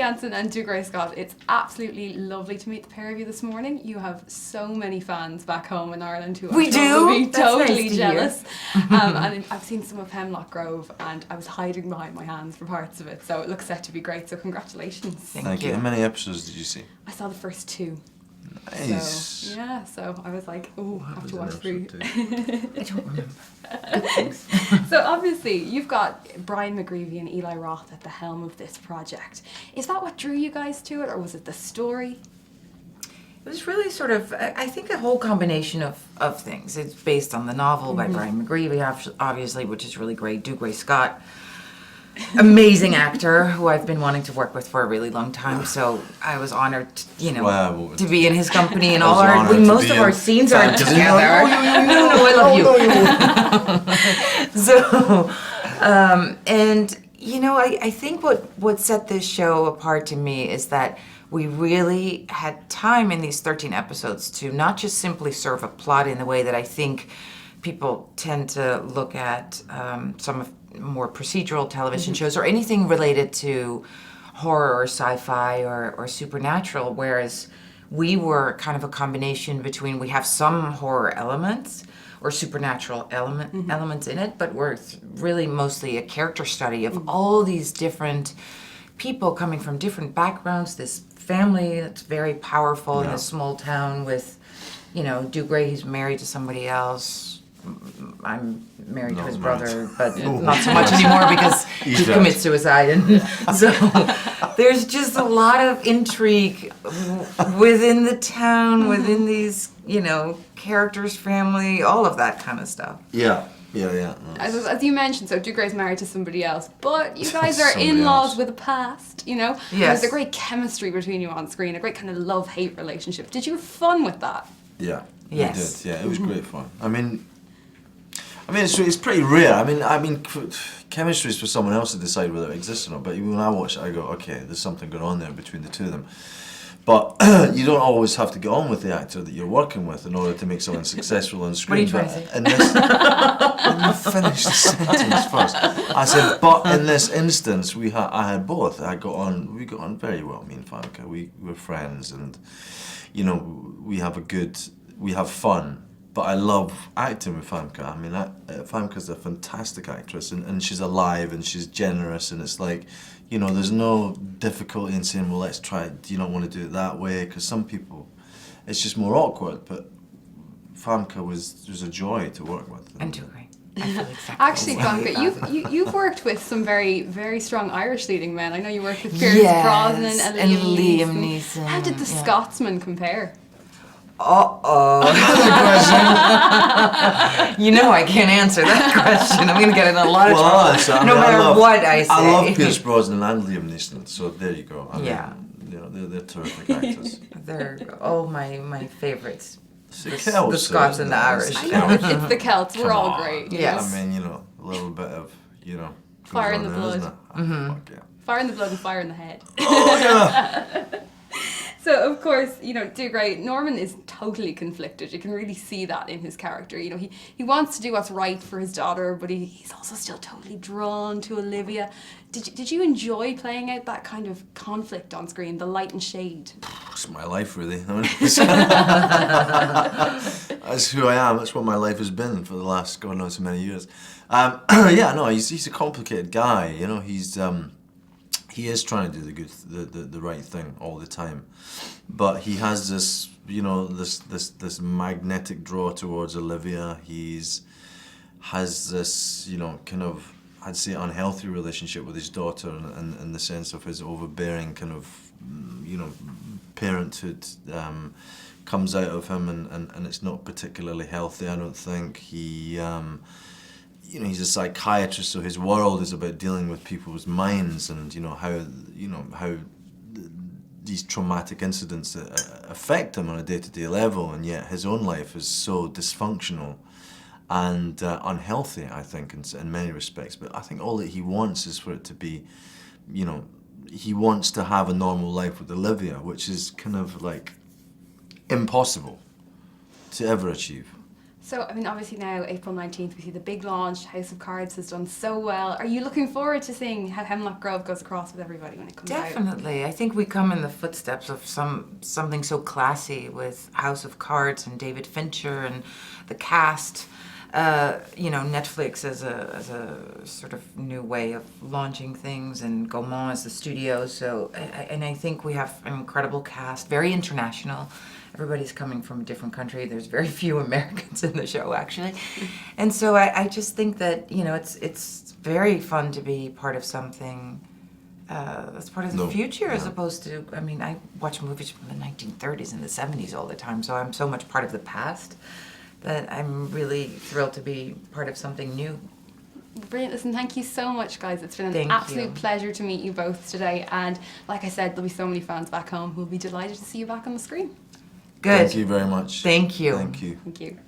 Janssen and Dougray Scott, it's absolutely lovely to meet the pair of you this morning. You have so many fans back home in Ireland who are totally jealous. And I've seen some of Hemlock Grove and I was hiding behind my hands for parts of it, so it looks set to be great, so congratulations. Thank you. How many episodes did you see? I saw the first 2. Nice. So I was like, oh, I have to watch through. I don't remember. So obviously you've got Brian McGreevy and Eli Roth at the helm of this project. Is that what drew you guys to it, or was it the story? It was really sort of, I think, a whole combination of things. It's based on the novel by Brian McGreevy, obviously, which is really great. Dougray Scott, amazing actor who I've been wanting to work with for a really long time. So I was honored, to be in his company and all our. Most of our scenes are together. No, I love you. So, and I think what set this show apart to me is that we really had time in these 13 episodes to not just simply serve a plot in the way that I think people tend to look at some of more procedural television shows or anything related to horror or sci-fi or supernatural, whereas we were kind of a combination between, we have some horror elements or supernatural elements in it, but we're really mostly a character study of all these different people coming from different backgrounds, this family that's very powerful in a small town with, Dougray, he's married to somebody else. I'm married to his brother, but not so much anymore because he commits suicide. And so there's just a lot of intrigue within the town, within these, characters, family, all of that kind of stuff. Yeah. As you mentioned, so Dougray's married to somebody else, but you guys are in-laws with a past, Yes. There's a great chemistry between you on screen, a great kind of love-hate relationship. Did you have fun with that? Yeah. Yes. We did. Yeah, it was great fun. I mean, it's pretty rare. I mean, chemistry is for someone else to decide whether it exists or not. But when I watch it, I go, okay, there's something going on there between the two of them. But you don't always have to get on with the actor that you're working with in order to make someone successful on screen. What are you trying to say? In this, let me finish the sentence first. I said, but in this instance, I had both. We got on very well, me and Famke. We were friends, and we have fun. But I love acting with Famke. I mean, Famke's a fantastic actress, and she's alive, and she's generous, and it's like, there's no difficulty in saying, well, let's try it. Do you not want to do it that way? Because some people, it's just more awkward. But Famke was a joy to work with. And Dougray. I feel exactly Actually, Famke, you've worked with some very, very strong Irish leading men. I know you worked with Pierce Brosnan and Liam Neeson. How did the Scotsman compare? I can't answer that question. I'm going to get in a lot of trouble. No matter what I say. I love Pierce Brosnan and Liam Neeson, so there you go. I mean, they're terrific actors. They're all my favorites. The Celts, the Scots and the Irish. I know, it's the Celts. We're all great. Yes. I mean, a little bit of, fire in the blood. Fuck yeah. Fire in the blood and fire in the head. Oh, yeah. So, of course, Dougray, Norman is totally conflicted. You can really see that in his character. He wants to do what's right for his daughter, but he's also still totally drawn to Olivia. Did you enjoy playing out that kind of conflict on screen, the light and shade? It's my life, really. That's who I am. That's what my life has been for the last, God knows how many years. He's a complicated guy. He is trying to do the right thing all the time, but he has this this magnetic draw towards Olivia. Has this kind of, I'd say, unhealthy relationship with his daughter, in the sense of his overbearing kind of parenthood comes out of him, and it's not particularly healthy. I don't think he's a psychiatrist, so his world is about dealing with people's minds and how these traumatic incidents affect him on a day-to-day level, and yet his own life is so dysfunctional and unhealthy, I think, in many respects. But I think all that he wants is for it to be, he wants to have a normal life with Olivia, which is kind of like impossible to ever achieve. So, I mean, obviously now, April 19th, we see the big launch. House of Cards has done so well. Are you looking forward to seeing how Hemlock Grove goes across with everybody when it comes out? Definitely. I think we come in the footsteps of something so classy with House of Cards and David Fincher and the cast. Netflix as a sort of new way of launching things, and Gaumont as the studio. So, I think we have an incredible cast, very international. Everybody's coming from a different country. There's very few Americans in the show, actually. And so I just think that, it's very fun to be part of something that's part of the future as opposed to, I watch movies from the 1930s and the 70s all the time, so I'm so much part of the past that I'm really thrilled to be part of something new. Brilliant. Listen, thank you so much, guys. It's been an absolute pleasure to meet you both today. And like I said, there'll be so many fans back home who'll be delighted to see you back on the screen. Good. Thank you very much. Thank you. Thank you. Thank you.